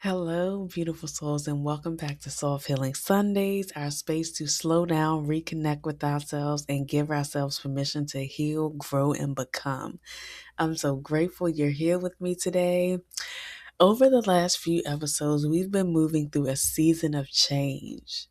Hello, beautiful souls, and welcome back to Soul Healing Sundays, our space to slow down, reconnect with ourselves, and give ourselves permission to heal, grow, and become. I'm so grateful you're here with me today. Over the last few episodes, we've been moving through a season of change.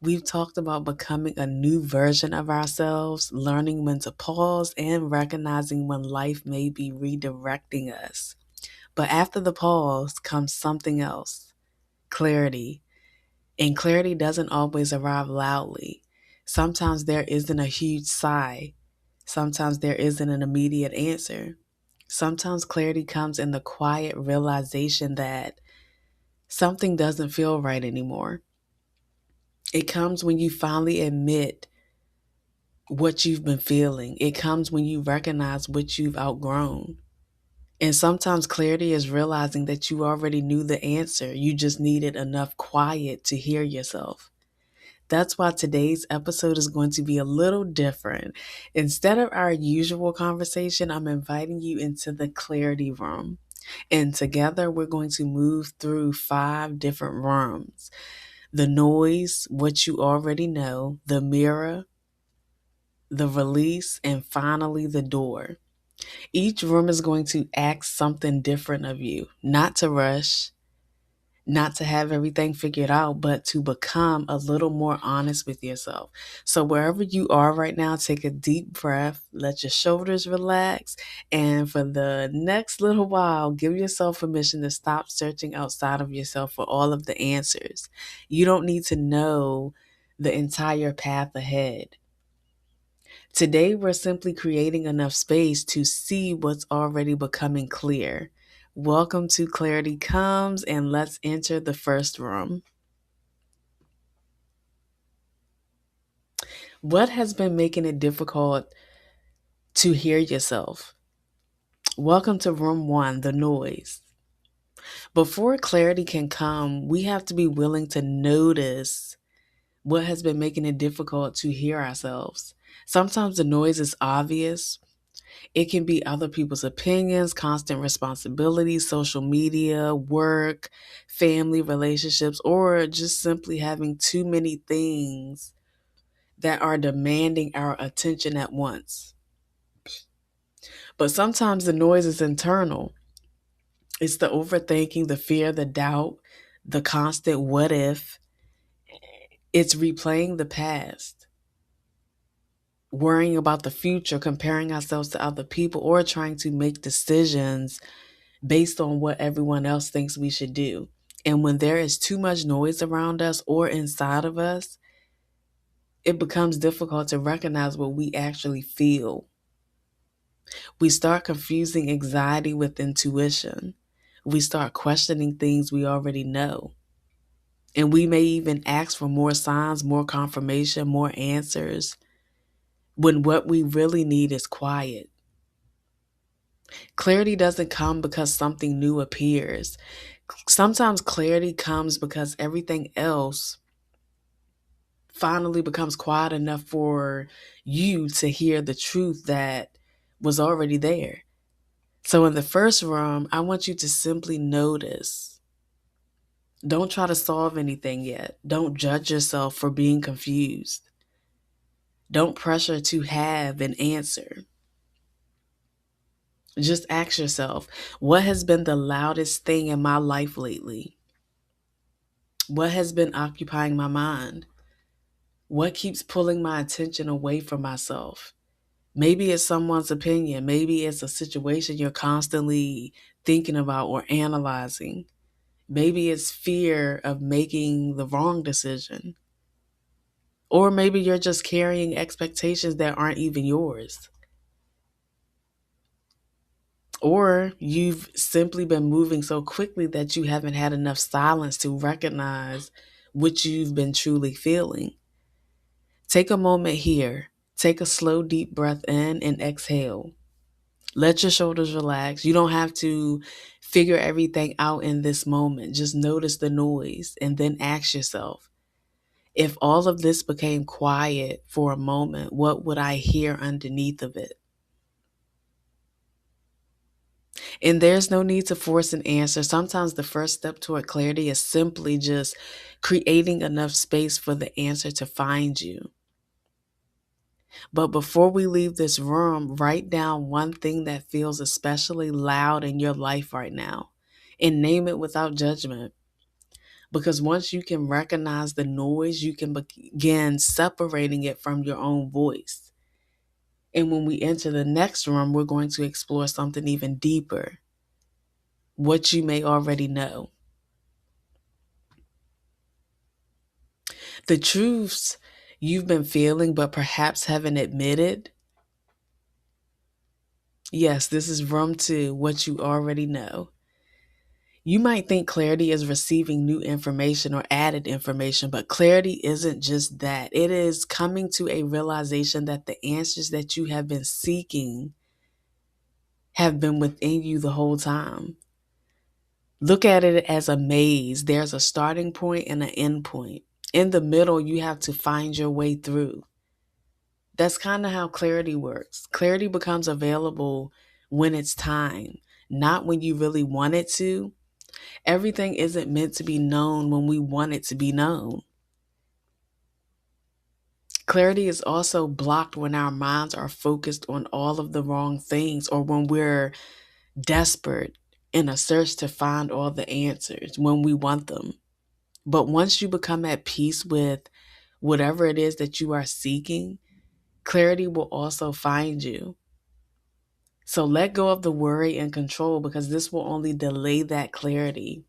We've talked about becoming a new version of ourselves, learning when to pause, and recognizing when life may be redirecting us. But after the pause comes something else: clarity. And clarity doesn't always arrive loudly. Sometimes there isn't a huge sigh. Sometimes there isn't an immediate answer. Sometimes clarity comes in the quiet realization that something doesn't feel right anymore. It comes when you finally admit what you've been feeling. It comes when you recognize what you've outgrown. And sometimes clarity is realizing that you already knew the answer. You just needed enough quiet to hear yourself. That's why today's episode is going to be a little different. Instead of our usual conversation, I'm inviting you into the clarity room. And together we're going to move through 5 different rooms: the noise, what you already know, the mirror, the release, and finally the door. Each room is going to ask something different of you, not to rush, not to have everything figured out, but to become a little more honest with yourself. So wherever you are right now, take a deep breath, let your shoulders relax, and for the next little while, give yourself permission to stop searching outside of yourself for all of the answers. You don't need to know the entire path ahead. Today, we're simply creating enough space to see what's already becoming clear. Welcome to Clarity Comes, and let's enter the first room. What has been making it difficult to hear yourself? Welcome to room 1, the noise. Before clarity can come, we have to be willing to notice what has been making it difficult to hear ourselves. Sometimes the noise is obvious. It can be other people's opinions, constant responsibilities, social media, work, family, relationships, or just simply having too many things that are demanding our attention at once. But sometimes the noise is internal. It's the overthinking, the fear, the doubt, the constant what if. It's replaying the past, worrying about the future, comparing ourselves to other people, or trying to make decisions based on what everyone else thinks we should do. And when there is too much noise around us or inside of us, it becomes difficult to recognize what we actually feel. We start confusing anxiety with intuition. We start questioning things we already know. And we may even ask for more signs, more confirmation, more answers, when what we really need is quiet. Clarity doesn't come because something new appears. Sometimes clarity comes because everything else finally becomes quiet enough for you to hear the truth that was already there. So in the first room, I want you to simply notice. Don't try to solve anything yet. Don't judge yourself for being confused. Don't pressure to have an answer. Just ask yourself, what has been the loudest thing in my life lately? What has been occupying my mind? What keeps pulling my attention away from myself? Maybe it's someone's opinion. Maybe it's a situation you're constantly thinking about or analyzing. Maybe it's fear of making the wrong decision. Or maybe you're just carrying expectations that aren't even yours. Or you've simply been moving so quickly that you haven't had enough silence to recognize what you've been truly feeling. Take a moment here. Take a slow, deep breath in and exhale. Let your shoulders relax. You don't have to figure everything out in this moment. Just notice the noise and then ask yourself, if all of this became quiet for a moment, what would I hear underneath of it? And there's no need to force an answer. Sometimes the first step toward clarity is simply just creating enough space for the answer to find you. But before we leave this room, write down one thing that feels especially loud in your life right now and name it without judgment. Because once you can recognize the noise, you can begin separating it from your own voice. And when we enter the next room, we're going to explore something even deeper, what you may already know. The truths you've been feeling but perhaps haven't admitted. Yes, this is room two, what you already know. You might think clarity is receiving new information or added information, but clarity isn't just that. It is coming to a realization that the answers that you have been seeking have been within you the whole time. Look at it as a maze. There's a starting point and an end point. In the middle, you have to find your way through. That's kind of how clarity works. Clarity becomes available when it's time, not when you really want it to. Everything isn't meant to be known when we want it to be known. Clarity is also blocked when our minds are focused on all of the wrong things or when we're desperate in a search to find all the answers when we want them. But once you become at peace with whatever it is that you are seeking, clarity will also find you. So let go of the worry and control because this will only delay that clarity.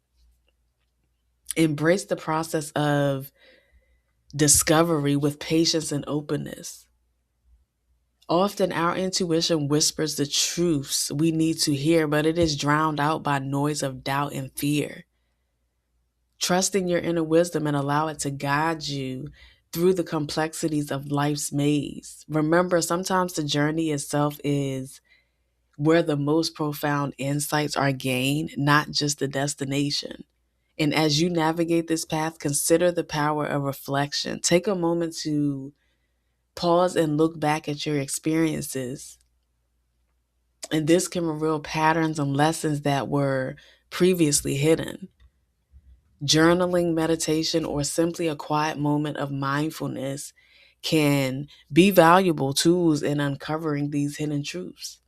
Embrace the process of discovery with patience and openness. Often our intuition whispers the truths we need to hear, but it is drowned out by noise of doubt and fear. Trust in your inner wisdom and allow it to guide you through the complexities of life's maze. Remember, sometimes the journey itself is where the most profound insights are gained, not just the destination. And as you navigate this path, consider the power of reflection. Take a moment to pause and look back at your experiences. And this can reveal patterns and lessons that were previously hidden. Journaling, meditation, or simply a quiet moment of mindfulness can be valuable tools in uncovering these hidden truths.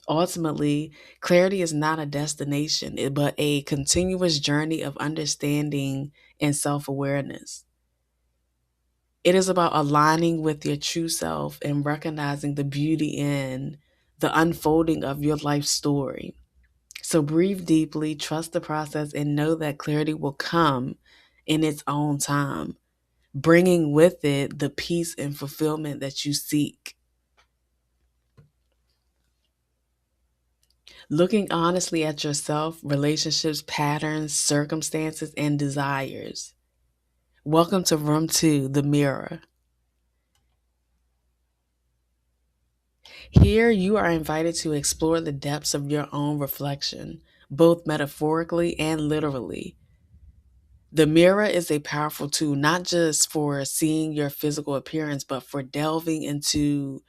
Ultimately, clarity is not a destination, but a continuous journey of understanding and self awareness. It is about aligning with your true self and recognizing the beauty in the unfolding of your life story. So breathe deeply, trust the process, and know that clarity will come in its own time, bringing with it the peace and fulfillment that you seek. Looking honestly at yourself, relationships, patterns, circumstances, and desires. Welcome to room two, the mirror. Here you are invited to explore the depths of your own reflection, both metaphorically and literally. The mirror is a powerful tool, not just for seeing your physical appearance, but for delving into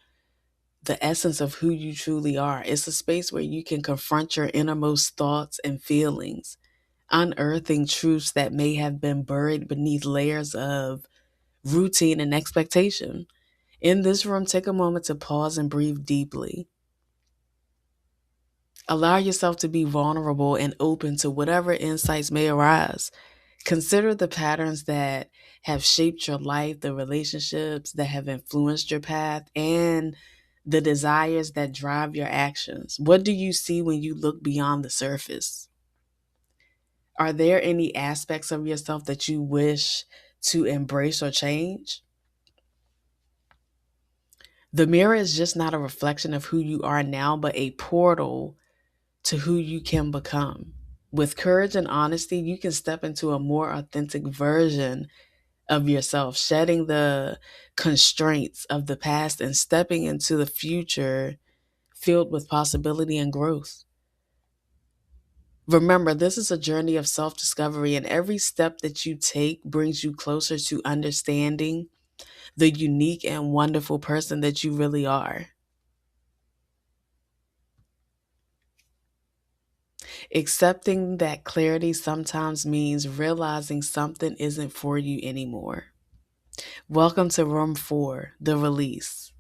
the essence of who you truly are. It's a space where you can confront your innermost thoughts and feelings, unearthing truths that may have been buried beneath layers of routine and expectation. In this room, take a moment to pause and breathe deeply. Allow yourself to be vulnerable and open to whatever insights may arise. Consider the patterns that have shaped your life, the relationships that have influenced your path, and the desires that drive your actions. What do you see when you look beyond the surface? Are there any aspects of yourself that you wish to embrace or change? The mirror is just not a reflection of who you are now, but a portal to who you can become. With courage and honesty, you can step into a more authentic version of yourself, shedding the constraints of the past and stepping into the future filled with possibility and growth. Remember, this is a journey of self discovery, and every step that you take brings you closer to understanding the unique and wonderful person that you really are. Accepting that clarity sometimes means realizing something isn't for you anymore. Welcome to room 4, the release,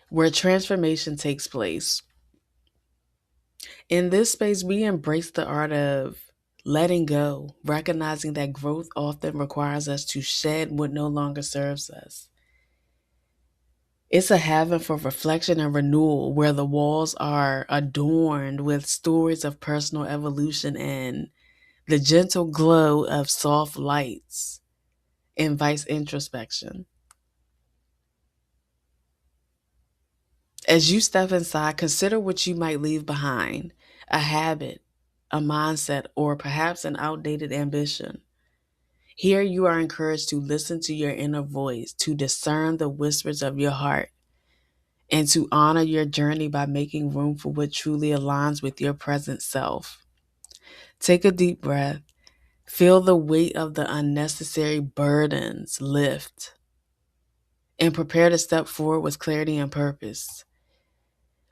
where transformation takes place. In this space, we embrace the art of letting go, recognizing that growth often requires us to shed what no longer serves us. It's a haven for reflection and renewal where the walls are adorned with stories of personal evolution and the gentle glow of soft lights invites introspection. As you step inside, consider what you might leave behind: a habit, a mindset, or perhaps an outdated ambition. Here you are encouraged to listen to your inner voice, to discern the whispers of your heart, and to honor your journey by making room for what truly aligns with your present self. Take a deep breath. Feel the weight of the unnecessary burdens lift, and prepare to step forward with clarity and purpose.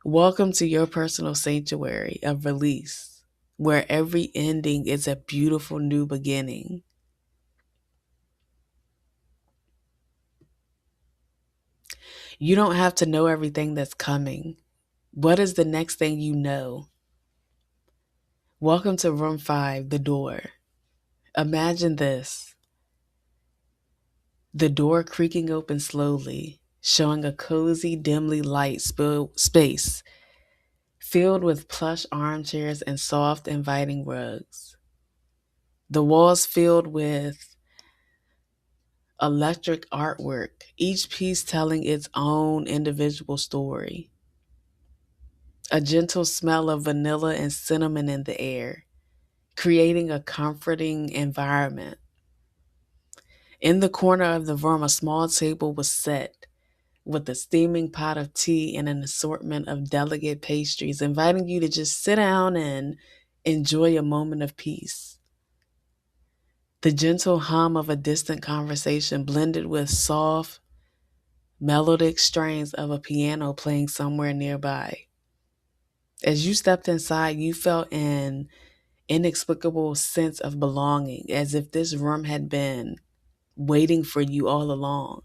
Welcome to your personal sanctuary of release, where every ending is a beautiful new beginning. You don't have to know everything that's coming. What is the next thing you know? Welcome to room 5, the door. Imagine this: the door creaking open slowly, showing a cozy, dimly light space filled with plush armchairs and soft, inviting rugs. The walls filled with electric artwork, each piece telling its own individual story. A gentle smell of vanilla and cinnamon in the air, creating a comforting environment. In the corner of the room, a small table was set with a steaming pot of tea and an assortment of delicate pastries, inviting you to just sit down and enjoy a moment of peace. The gentle hum of a distant conversation blended with soft, melodic strains of a piano playing somewhere nearby. As you stepped inside, you felt an inexplicable sense of belonging, as if this room had been waiting for you all along.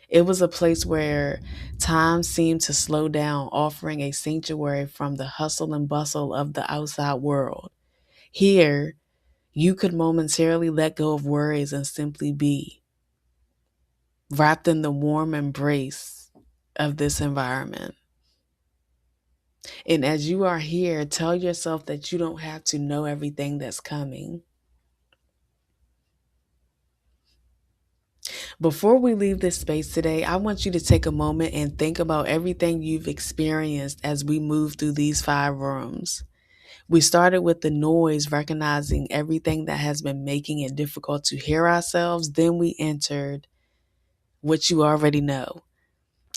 It was a place where time seemed to slow down, offering a sanctuary from the hustle and bustle of the outside world. Here, you could momentarily let go of worries and simply be, wrapped in the warm embrace of this environment. And as you are here, tell yourself that you don't have to know everything that's coming. Before we leave this space today, I want you to take a moment and think about everything you've experienced as we move through these 5 rooms. We started with the noise, recognizing everything that has been making it difficult to hear ourselves. Then we entered what you already know,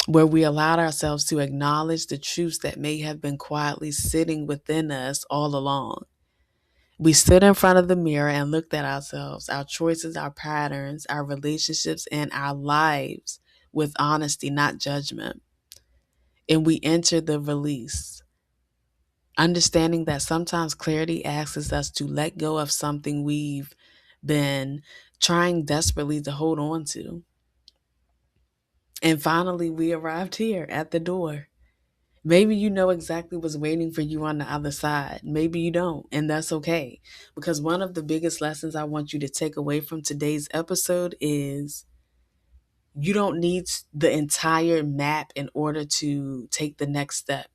where we allowed ourselves to acknowledge the truths that may have been quietly sitting within us all along. We stood in front of the mirror and looked at ourselves, our choices, our patterns, our relationships, and our lives with honesty, not judgment. And we entered the release, understanding that sometimes clarity asks us to let go of something we've been trying desperately to hold on to. And finally, we arrived here at the door. Maybe you know exactly what's waiting for you on the other side. Maybe you don't, and that's okay. Because one of the biggest lessons I want you to take away from today's episode is you don't need the entire map in order to take the next step.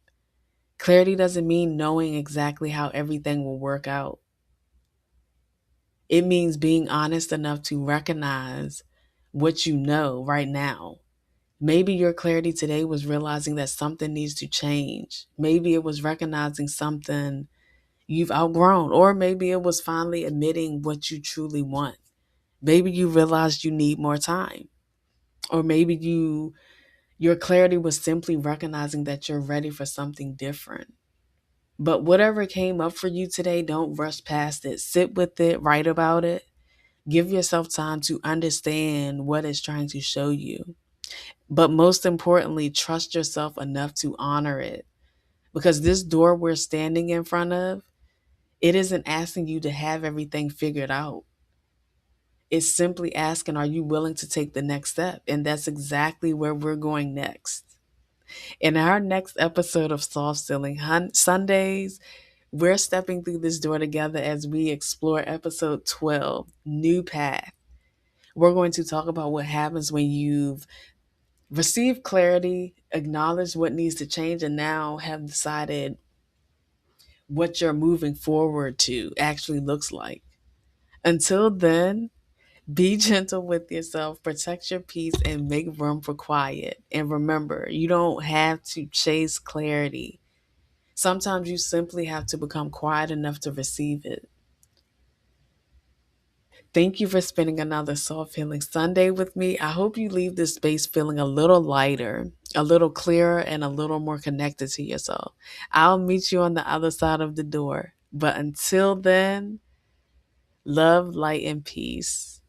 Clarity doesn't mean knowing exactly how everything will work out. It means being honest enough to recognize what you know right now. Maybe your clarity today was realizing that something needs to change. Maybe it was recognizing something you've outgrown, or maybe it was finally admitting what you truly want. Maybe you realized you need more time, or maybe your clarity was simply recognizing that you're ready for something different. But whatever came up for you today, don't rush past it. Sit with it, write about it. Give yourself time to understand what it's trying to show you. But most importantly, trust yourself enough to honor it. Because this door we're standing in front of, it isn't asking you to have everything figured out. It's simply asking, are you willing to take the next step? And that's exactly where we're going next. In our next episode of Soft Ceiling Sundays, we're stepping through this door together as we explore episode 12, New Path. We're going to talk about what happens when you've received clarity, acknowledged what needs to change, and now have decided what you're moving forward to actually looks like. Until then, be gentle with yourself, protect your peace, and make room for quiet. And remember, you don't have to chase clarity. Sometimes you simply have to become quiet enough to receive it. Thank you for spending another Soft Healing Sunday with me. I hope you leave this space feeling a little lighter, a little clearer, and a little more connected to yourself. I'll meet you on the other side of the door. But until then, love, light, and peace.